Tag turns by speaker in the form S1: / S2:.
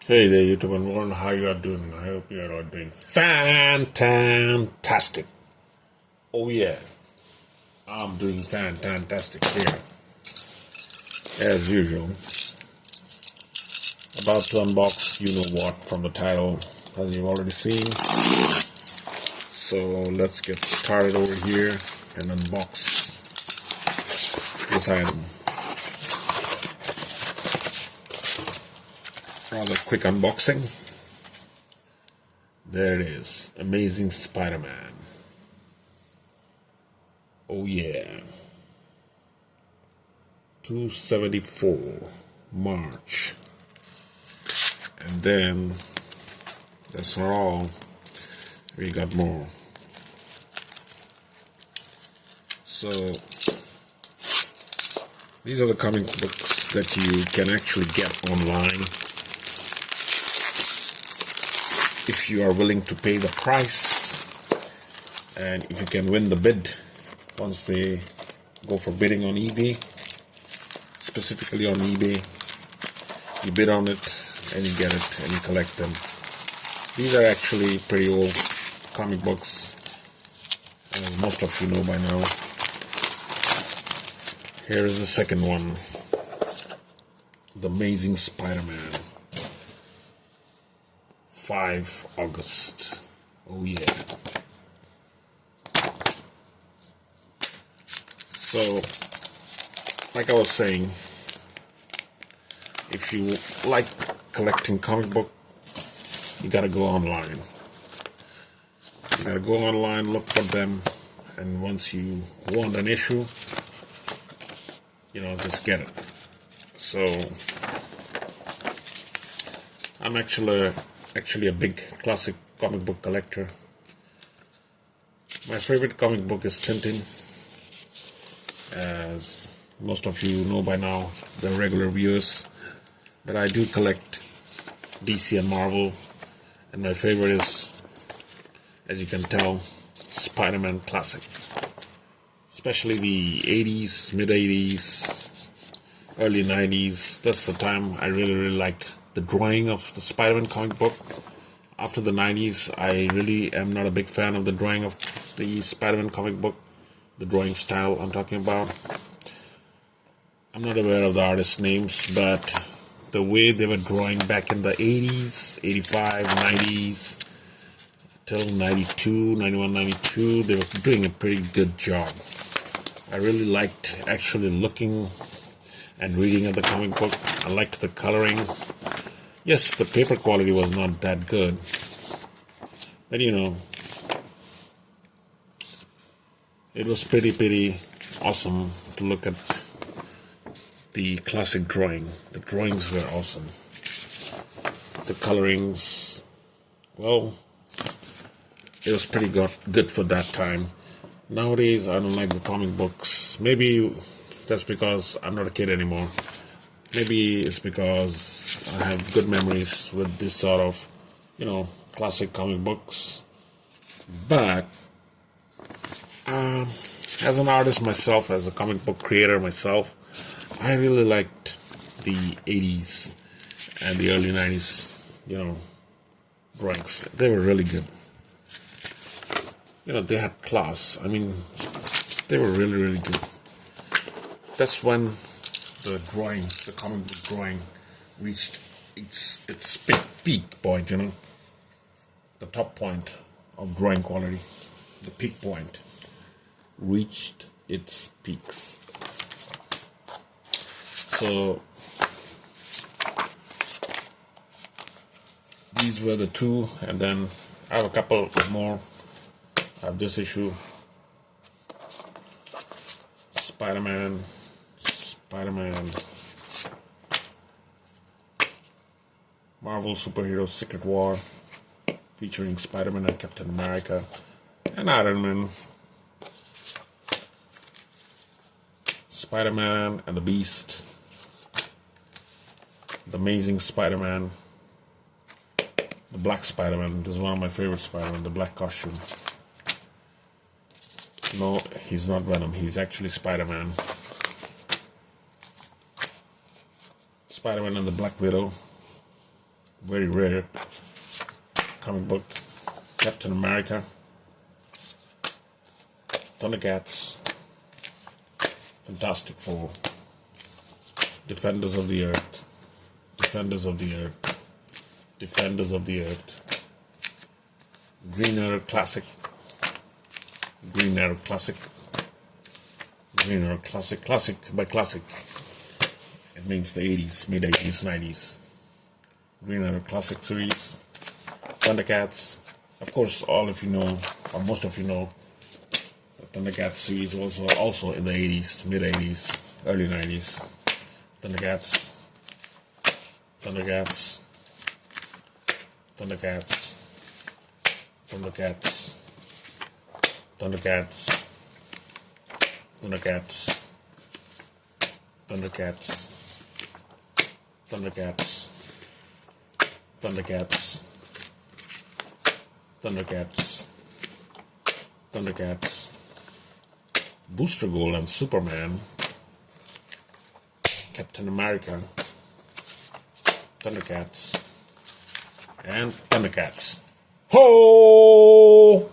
S1: Hey there, YouTube and world. How you are doing? I hope you are all doing fantastic. Oh yeah, I'm doing fantastic here, as usual. About to unbox, you know what, from the title, as you've already seen. So let's get started over here and unbox this item. Rather quick unboxing. There it is, Amazing Spider-Man. Oh yeah. 274 March. And then that's not all. We got more. So these are the comic books that you can actually get online if you are willing to pay the price, and if you can win the bid once they go for bidding on eBay. Specifically on eBay, you bid on it and you get it and you collect them. These are actually pretty old comic books, as most of you know by now. Here is the second one, The Amazing Spider-Man, 5 August. Oh yeah. So, like I was saying, if you like collecting comic book, you gotta go online. You gotta go online, look for them, and once you want an issue, just get it. So, I'm actually a big classic comic book collector. My favorite comic book is Tintin. As most of you know by now, the regular viewers, but I do collect DC and Marvel, and my favorite is, as you can tell, Spider-Man Classic. Especially the 80's, mid-80's, early 90's. That's the time I really liked the drawing of the Spider-Man comic book. After the 90's, I really am not a big fan of the drawing of the Spider-Man comic book. The drawing style I'm talking about. I'm not aware of the artists' names, but the way they were drawing back in the 80's, 85, 90's, till 92, 91, 92, they were doing a pretty good job. I really liked actually looking and reading at the comic book. I liked the coloring. Yes, the paper quality was not that good, but it was pretty awesome to look at the classic drawing. The drawings were awesome. The colorings, well, it was pretty good for that time. Nowadays, I don't like the comic books. Maybe that's because I'm not a kid anymore. Maybe it's because I have good memories with this sort of, classic comic books. But as an artist myself, as a comic book creator myself, I really liked the 80's and the early 90's, drawings. They were really good. They had class. I mean, they were really good. That's when the comic book drawing reached its peak point, the top point of drawing quality, the peak point reached its peaks. So these were the two, and then I have a couple more. I have this issue, Spider-Man, Marvel Superhero Secret War, featuring Spider-Man and Captain America and Iron Man, Spider-Man and the Beast, The Amazing Spider-Man, the Black Spider-Man. This is one of my favorite Spider-Man, the black costume. No, he's not Venom, he's actually Spider-Man. Spider-Man and the Black Widow, very rare comic book. Captain America, Thundercats, Fantastic Four, Defenders of the Earth, Defenders of the Earth, Defenders of the Earth, Green Arrow Classic, Green Arrow Classic, Green Arrow Classic, classic by classic. It means the 80s, mid-80s, 90s. Green Arrow Classic series, Thundercats. Of course, all of you know, or most of you know, the Thundercats series also in the 80s, mid-80s, early 90s. Thundercats, Thundercats, Thundercats, Thundercats, Thundercats, Thundercats, Thundercats, Thundercats, Thundercats, Thundercats, Thundercats, Booster Gold and Superman, Captain America, Thundercats, and Thundercats. Ho!